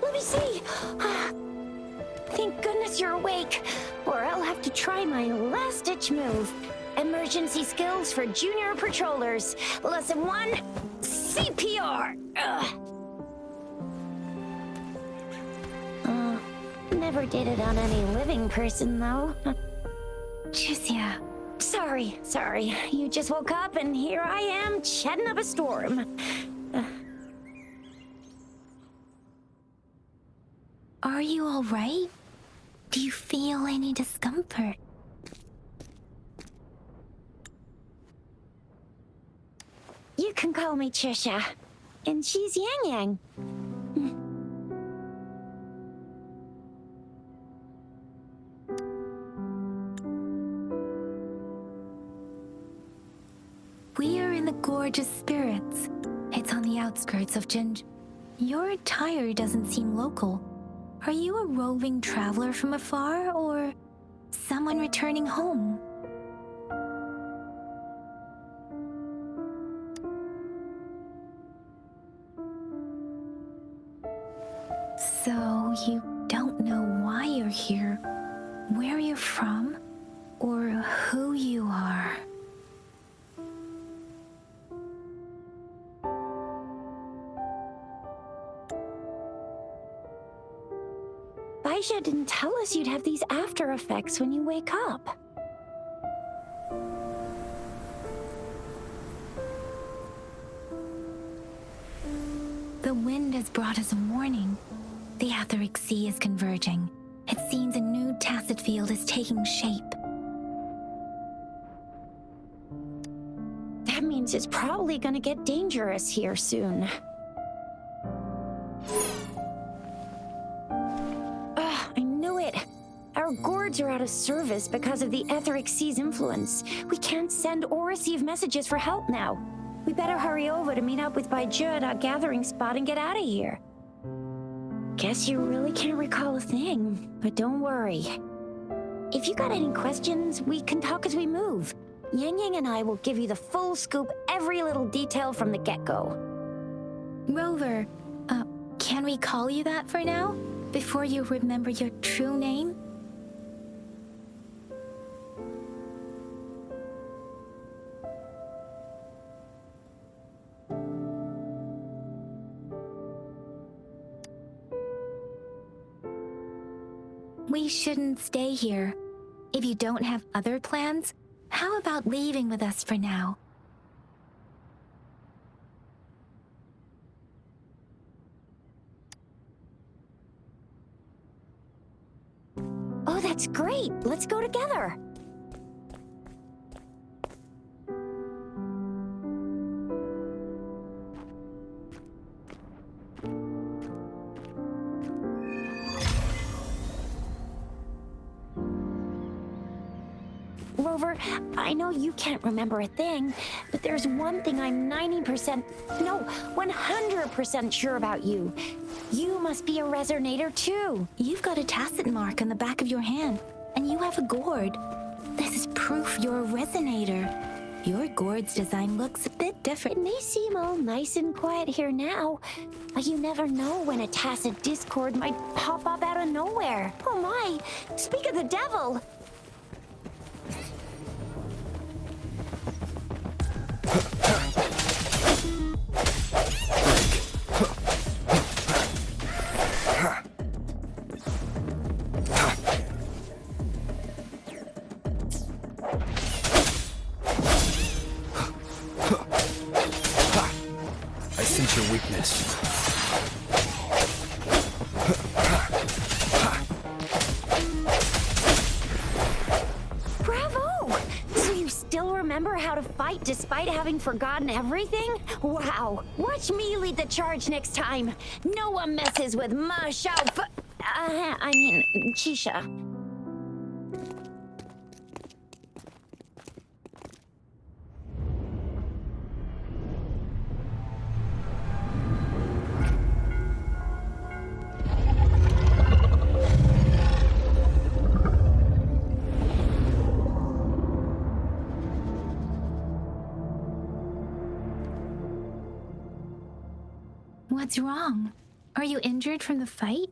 let me see. Thank goodness you're awake, or I'll have to try my last-ditch move. Emergency skills for junior patrollers. Lesson 1, CPR. Never did it on any living person, though. Juicia. Sorry. You just woke up, and here I am, chatting up a storm. Are you all right? Do you feel any discomfort? You can call me Trisha, and she's Yang Yang. We are in the Gorgeous Spirits. It's on the outskirts of Your attire doesn't seem local. Are you a roving traveler from afar, or someone returning home? So you don't know why you're here, where you're from, or who you are. Baisha didn't tell us you'd have these after effects when you wake up. The wind has brought us a warning. The Etheric Sea is converging. It seems a new tacit field is taking shape. That means it's probably gonna get dangerous here soon. I knew it. Our gourds are out of service because of the Etheric Sea's influence. We can't send or receive messages for help now. We better hurry over to meet up with Baiju at our gathering spot and get out of here. Guess you really can't recall a thing, but don't worry. If you got any questions, we can talk as we move. Yang Yang and I will give you the full scoop, every little detail from the get-go. Rover, can we call you that for now? Before you remember your true name? We shouldn't stay here. If you don't have other plans, how about leaving with us for now? Oh, that's great. Let's go together. Rover, I know you can't remember a thing, but there's one thing I'm 100% sure about you. You must be a resonator too. You've got a tacit mark on the back of your hand, and you have a gourd. This is proof you're a resonator. Your gourd's design looks a bit different. It may seem all nice and quiet here now, but you never know when a tacit discord might pop up out of nowhere. Oh my, speak of the devil! I sense your weakness. Bravo! So you still remember how to fight despite having forgotten everything? Wow! Watch me lead the charge next time. No one messes with Ma Xiao. Chisha. What's wrong? Are you injured from the fight?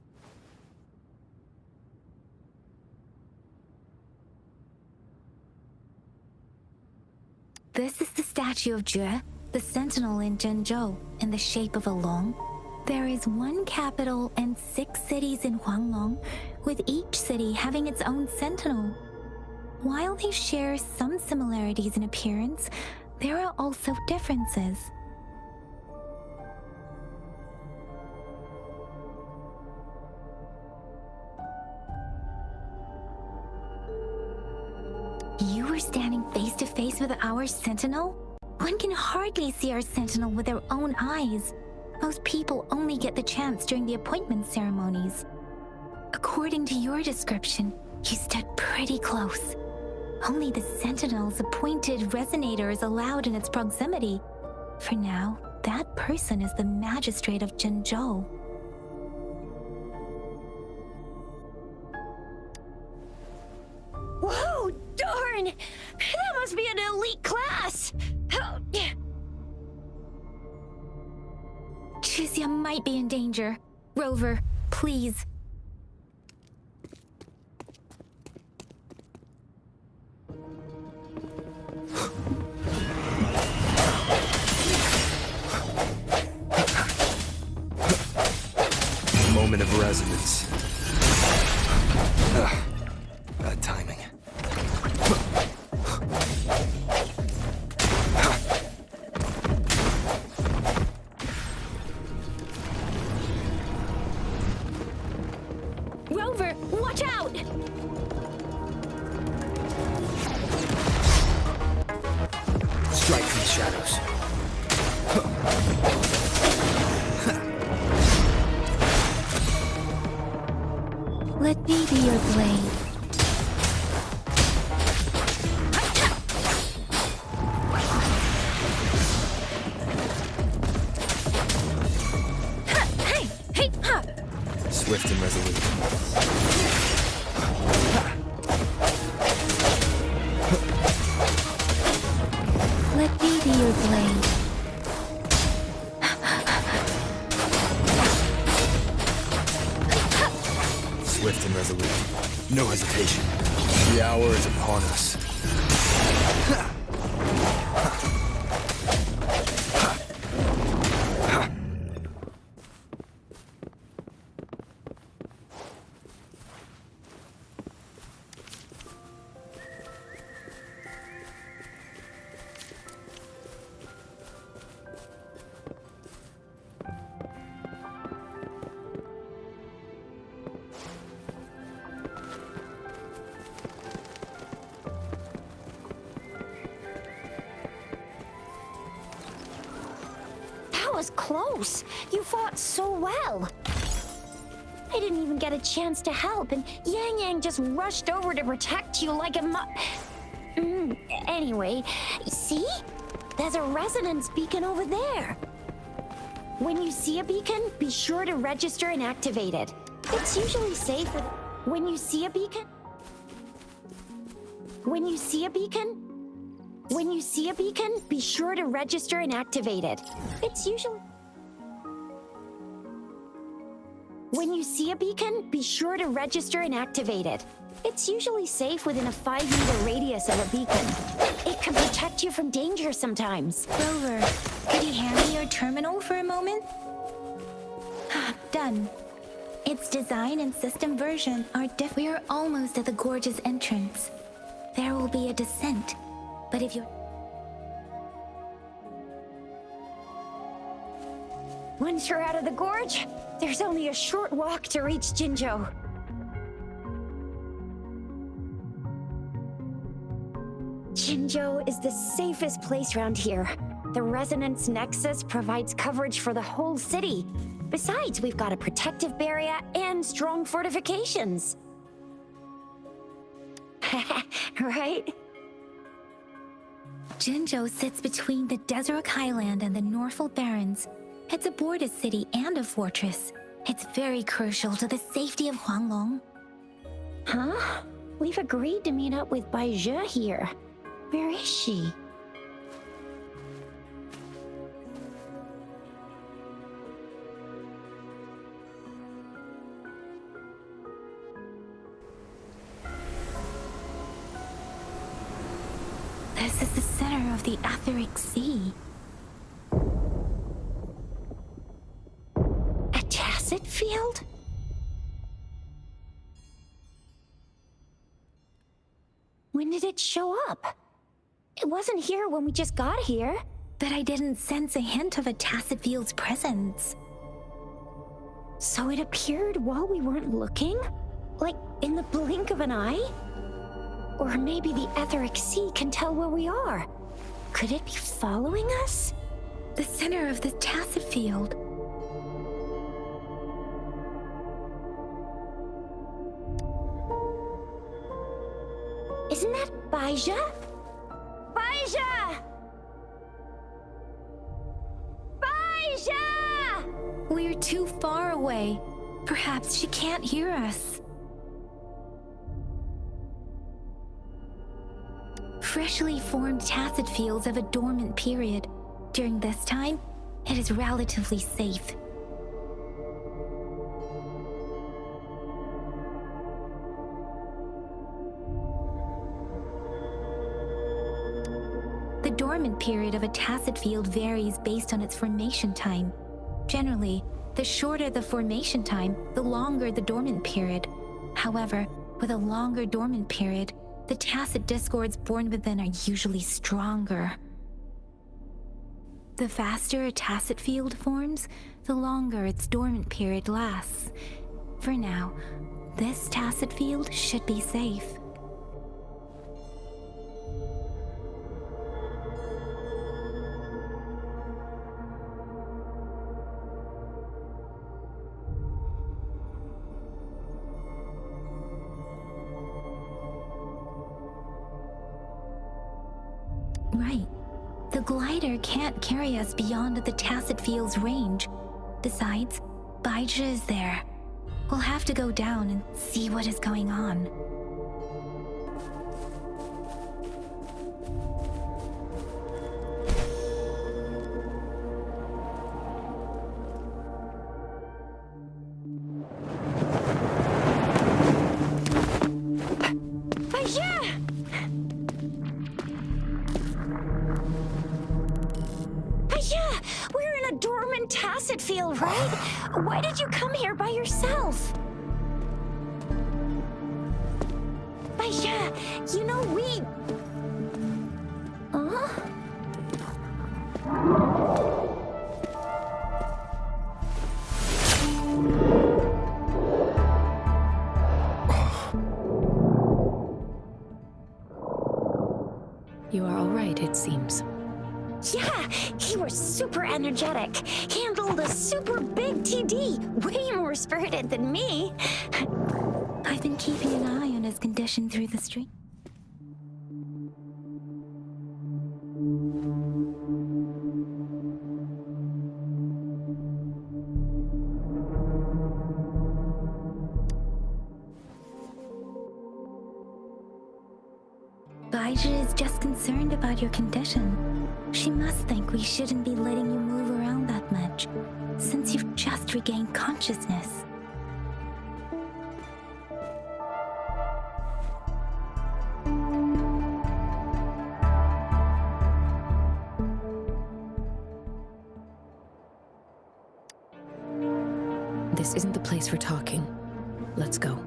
This is the statue of Jue, the sentinel in Zhengzhou, in the shape of a long. There is one capital and 6 cities in Huanglong, with each city having its own sentinel. While they share some similarities in appearance, there are also differences. You were standing face to face with our sentinel? One can hardly see our sentinel with their own eyes. Most people only get the chance during the appointment ceremonies. According to your description, you stood pretty close. Only the sentinel's appointed resonator is allowed in its proximity. For now, that person is the magistrate of Zhengzhou. Whoa, darn! That must be an elite class! Oh, yeah. Chixia might be in danger. Rover, please. Moment of resonance. Bad timing. Rover, watch out! Strike from the shadows. Let me be your blade. Swift and resolute. Let me be your blade. Swift and resolute. No hesitation. The hour is upon us. That was close. You fought so well. I didn't even get a chance to help, and Yang Yang just rushed over to protect you like a Anyway, see? There's a resonance beacon over there. When you see a beacon, be sure to register and activate it. It's usually safe with... When you see a beacon, be sure to register and activate it. It's usually... When you see a beacon, be sure to register and activate it. It's usually safe within a 5-meter radius of a beacon. It can protect you from danger sometimes. Rover, could you hand me your terminal for a moment? Done. Its design and system version are different. We are almost at the gorge's entrance. There will be a descent, but if you're... Once you're out of the gorge, there's only a short walk to reach Jinzhou. Jinzhou is the safest place around here. The Resonance Nexus provides coverage for the whole city. Besides, we've got a protective barrier and strong fortifications. Right? Jinzhou sits between the Desert Highland and the Norfolk Barrens. It's a border city and a fortress. It's very crucial to the safety of Huanglong. Huh? We've agreed to meet up with Bai Zhe here. Where is she? the Etheric Sea. A tacit field? When did it show up? It wasn't here when we just got here. But I didn't sense a hint of a tacit field's presence. So it appeared while we weren't looking? Like in the blink of an eye? Or maybe the Etheric Sea can tell where we are. Could it be following us? The center of the tacit field. Isn't that Baija? Baija! Baija! We're too far away. Perhaps she can't hear us. Freshly formed tacit fields have a dormant period. During this time, it is relatively safe. The dormant period of a tacit field varies based on its formation time. Generally, the shorter the formation time, the longer the dormant period. However, with a longer dormant period, the tacit discords born within are usually stronger. The faster a tacit field forms, the longer its dormant period lasts. For now, this tacit field should be safe. Right. The glider can't carry us beyond the tacit field's range. Besides, Baija is there. We'll have to go down and see what is going on. Tacit field, right? Why did you come here by yourself? Baija, you know we... Huh? You are all right, it seems. Yeah, he was super energetic. Handled a super big TD. Way more spirited than me. I've been keeping an eye on his condition through the stream. Baija is just concerned about your condition. She must think we shouldn't be letting you move around that much, since you've just regained consciousness. This isn't the place for talking. Let's go.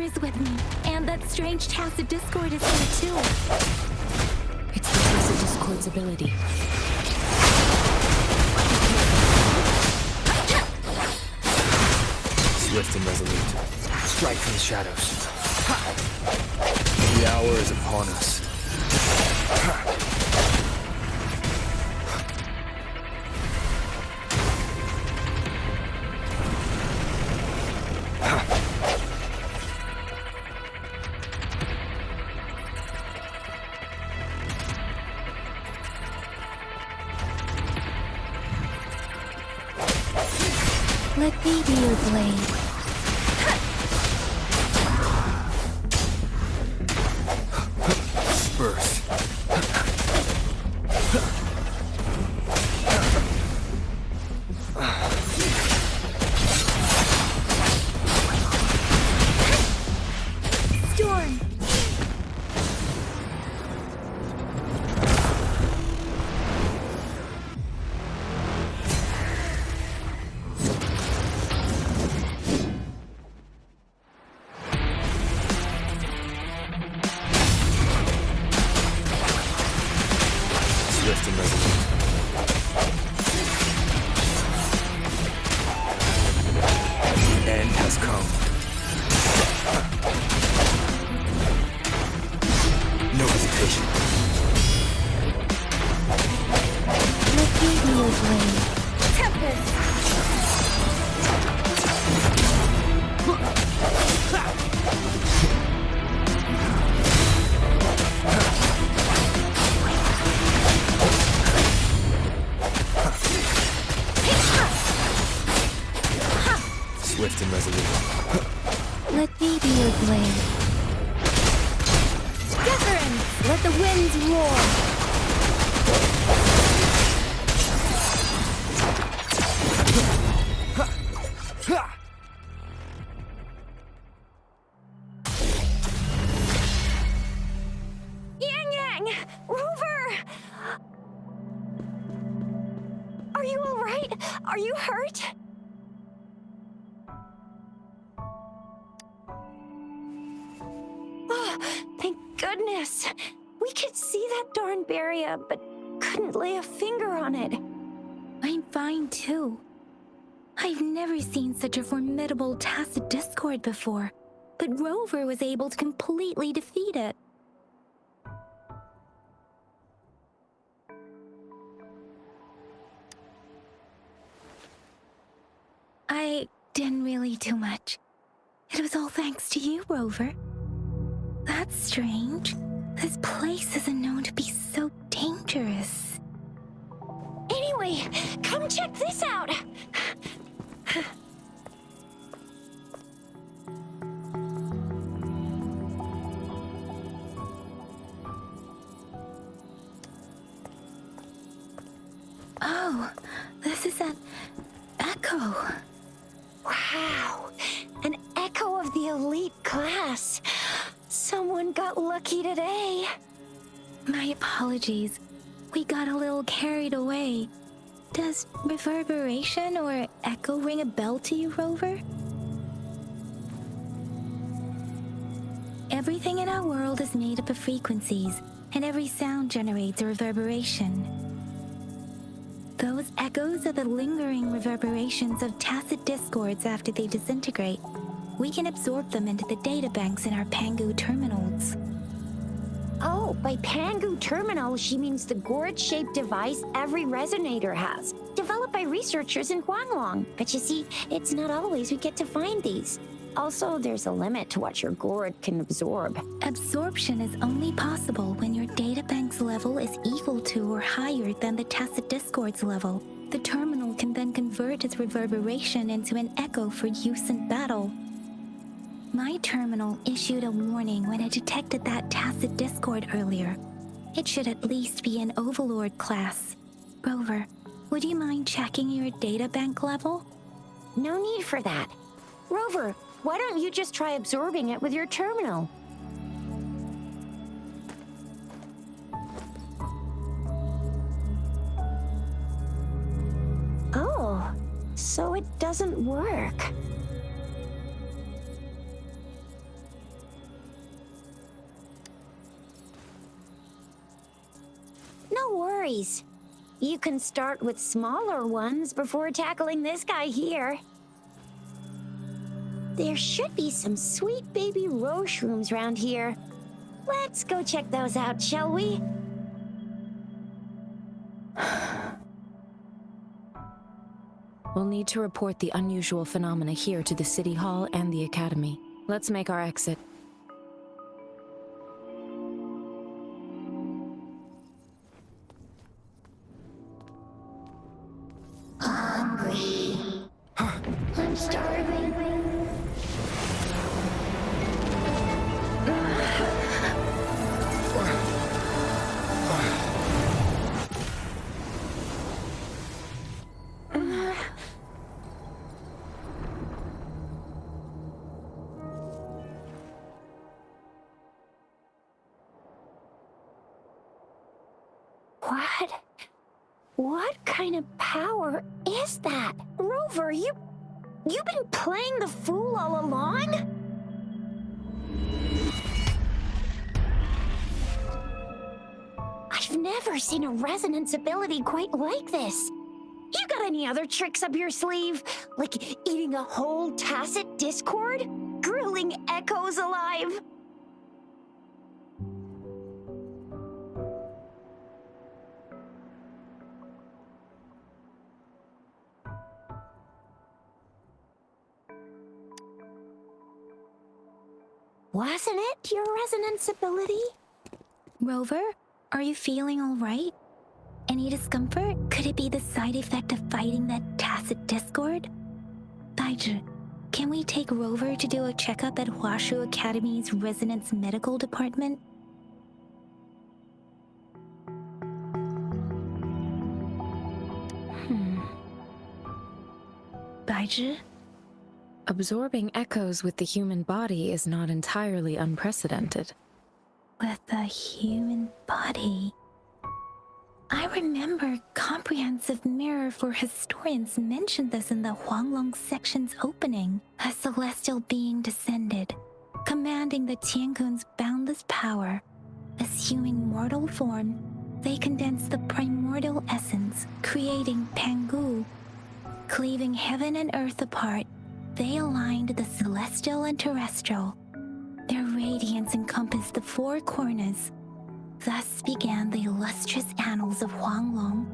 is with me, and that strange tacit discord is here too. It's the tacit discord's ability. Swift and resolute. Strike from the shadows. The hour is upon us. Let me be your blade. Birth. Storm! Swift and resolute. The end has come. No hesitation. Let me be your blade. Tempest! Swift and resolute. Let me be your blade. Wuthering! Let the winds roar! Yang Yang! Rover! Are you all right? Are you hurt? Oh, thank goodness. We could see that darn barrier, but couldn't lay a finger on it. I'm fine too. I've never seen such a formidable tacit discord before, but Rover was able to completely defeat it. I didn't really do much. It was all thanks to you, Rover. That's strange. This place isn't known to be so dangerous. Anyway, come check this out. Oh, this is an echo. Wow, an echo of the elite class. Someone got lucky today. My apologies. We got a little carried away. Does reverberation or echo ring a bell to you, Rover? Everything in our world is made up of frequencies, and every sound generates a reverberation. Those echoes are the lingering reverberations of tacit discords after they disintegrate. We can absorb them into the databanks in our Pangu terminals. Oh, by Pangu terminal, she means the gourd-shaped device every resonator has, developed by researchers in Huanglong. But you see, it's not always we get to find these. Also, there's a limit to what your gourd can absorb. Absorption is only possible when your databank's level is equal to or higher than the tacit discord's level. The terminal can then convert its reverberation into an echo for use in battle. My terminal issued a warning when it detected that tacit discord earlier. It should at least be an Overlord class. Rover, would you mind checking your databank level? No need for that. Rover, why don't you just try absorbing it with your terminal? Oh, so it doesn't work. worries. You can start with smaller ones before tackling this guy here. There should be some sweet baby roshrooms around here. Let's go check those out, shall we? We'll need to report the unusual phenomena here to the City Hall and the Academy. Let's make our exit. Hungry. I'm starving. What kind of power is that? Rover, you've been playing the fool all along? I've never seen a resonance ability quite like this. You got any other tricks up your sleeve? Like eating a whole tacit discord? Grilling echoes alive? Wasn't it your resonance ability? Rover, are you feeling all right? Any discomfort? Could it be the side effect of fighting that tacit discord? Baizhi, can we take Rover to do a checkup at Huashu Academy's Resonance Medical Department? Baizhi? Absorbing echoes with the human body is not entirely unprecedented. With the human body. I remember Comprehensive Mirror for Historians mentioned this in the Huanglong section's opening. A celestial being descended, commanding the Tiankun's boundless power. Assuming mortal form, they condensed the primordial essence, creating Pangu. Cleaving heaven and earth apart, they aligned the celestial and terrestrial. Their radiance encompassed the four corners. Thus began the illustrious annals of Huanglong,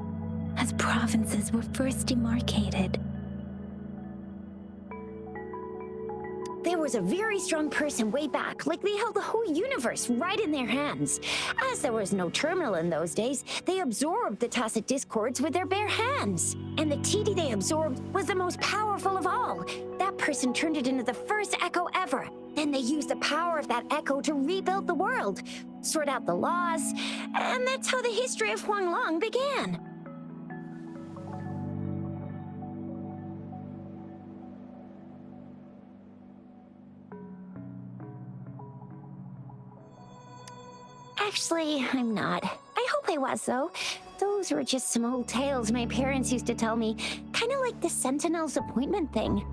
as provinces were first demarcated. There was a very strong person way back, like they held the whole universe right in their hands. As there was no terminal in those days, they absorbed the tacit discords with their bare hands. And the TD they absorbed was the most powerful of all. That person turned it into the first echo ever. Then they used the power of that echo to rebuild the world, sort out the laws, and that's how the history of Huanglong began. Actually, I'm not. I hope I was, though. Those were just some old tales my parents used to tell me, kind of like the Sentinel's appointment thing.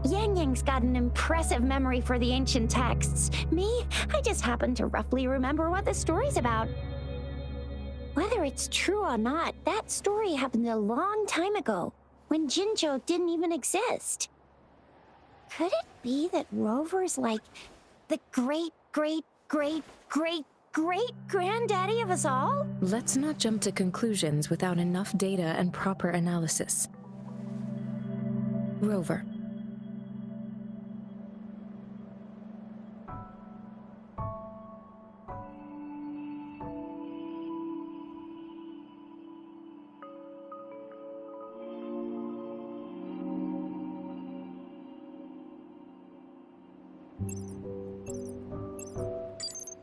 Yang Yang's got an impressive memory for the ancient texts. Me, I just happen to roughly remember what the story's about. Whether it's true or not, that story happened a long time ago, when Jinzhou didn't even exist. Could it be that Rover's like the great-great-great-great-great-granddaddy of us all? Let's not jump to conclusions without enough data and proper analysis. Rover.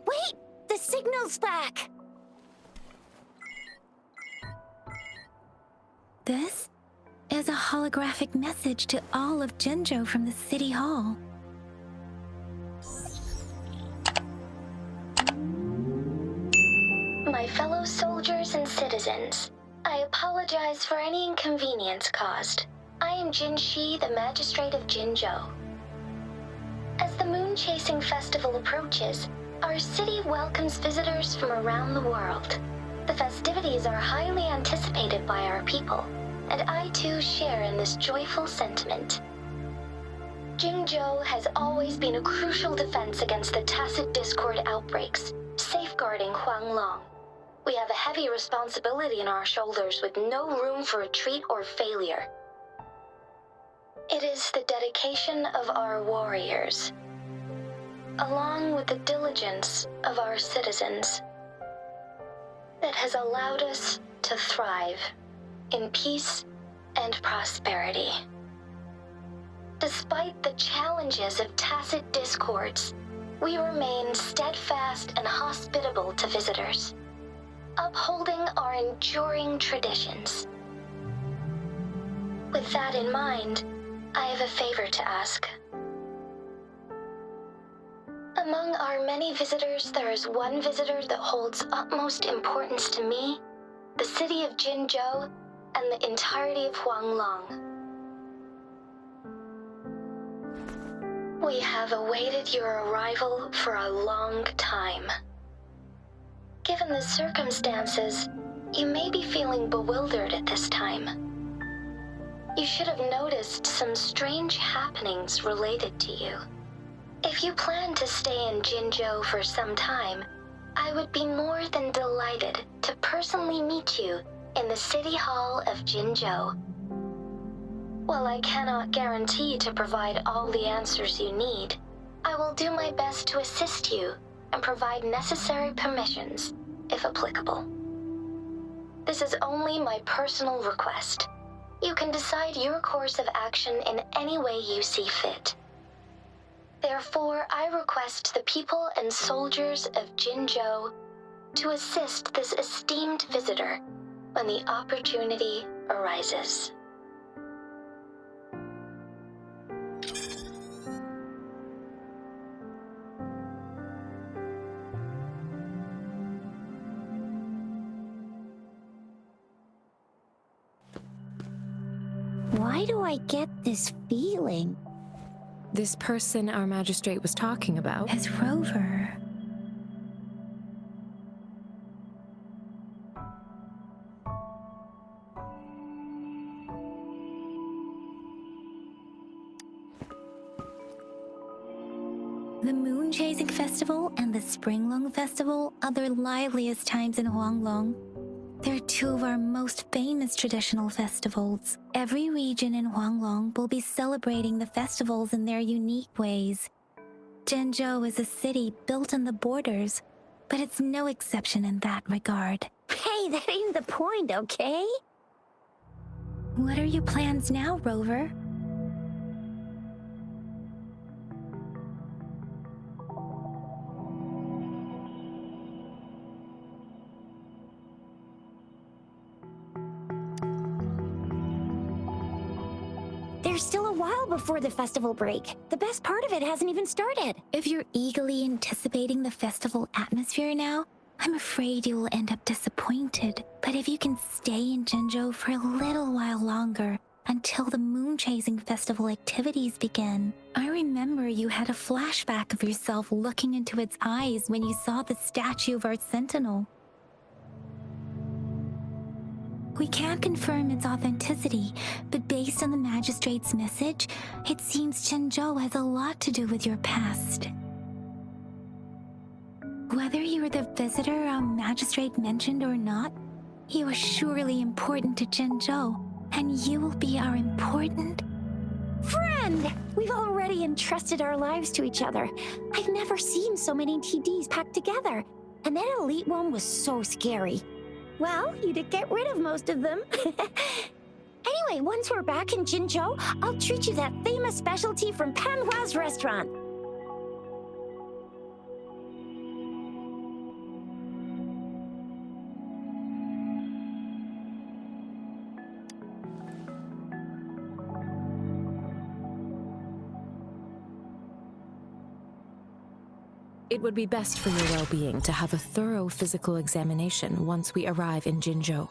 Wait! The signal's back! This is a holographic message to all of Jinzhou from the City Hall. My fellow soldiers and citizens, I apologize for any inconvenience caused. I am Jin Shi, the Magistrate of Jinzhou. As the Moon Chasing Festival approaches, our city welcomes visitors from around the world. The festivities are highly anticipated by our people, and I too share in this joyful sentiment. Jingzhou has always been a crucial defense against the tacit discord outbreaks, safeguarding Huanglong. We have a heavy responsibility on our shoulders with no room for retreat or failure. It is the dedication of our warriors, along with the diligence of our citizens, that has allowed us to thrive in peace and prosperity. Despite the challenges of tacit discords, we remain steadfast and hospitable to visitors, upholding our enduring traditions. With that in mind, I have a favor to ask. Among our many visitors, there is one visitor that holds utmost importance to me, the city of Jingzhou, and the entirety of Huanglong. We have awaited your arrival for a long time. Given the circumstances, you may be feeling bewildered at this time. You should have noticed some strange happenings related to you. If you plan to stay in Jingzhou for some time, I would be more than delighted to personally meet you in the City Hall of Jingzhou. While I cannot guarantee to provide all the answers you need, I will do my best to assist you and provide necessary permissions, if applicable. This is only my personal request. You can decide your course of action in any way you see fit. Therefore, I request the people and soldiers of Jingzhou to assist this esteemed visitor when the opportunity arises. Why do I get this feeling? This person our magistrate was talking about. As Rover. The Moon Chasing Festival and the Springlong Festival are the liveliest times in Huanglong. They're two of our most famous traditional festivals. Every region in Huanglong will be celebrating the festivals in their unique ways. Jingzhou is a city built on the borders, but it's no exception in that regard. Hey, that ain't the point, okay? What are your plans now, Rover? There's still a while before the festival break. The best part of it hasn't even started. If you're eagerly anticipating the festival atmosphere now, I'm afraid you will end up disappointed. But if you can stay in Jingzhou for a little while longer, until the Moon Chasing Festival activities begin. I remember you had a flashback of yourself looking into its eyes when you saw the statue of our sentinel. We can't confirm its authenticity, but based on the magistrate's message, it seems Jingzhou has a lot to do with your past. Whether you were the visitor our magistrate mentioned or not, you are surely important to Jingzhou, and you will be our important friend! We've already entrusted our lives to each other. I've never seen so many TDs packed together, and that elite one was so scary. Well, you did get rid of most of them. Anyway, once we're back in Jingzhou, I'll treat you that famous specialty from Panhua's restaurant. It would be best for your well-being to have a thorough physical examination once we arrive in Jingzhou.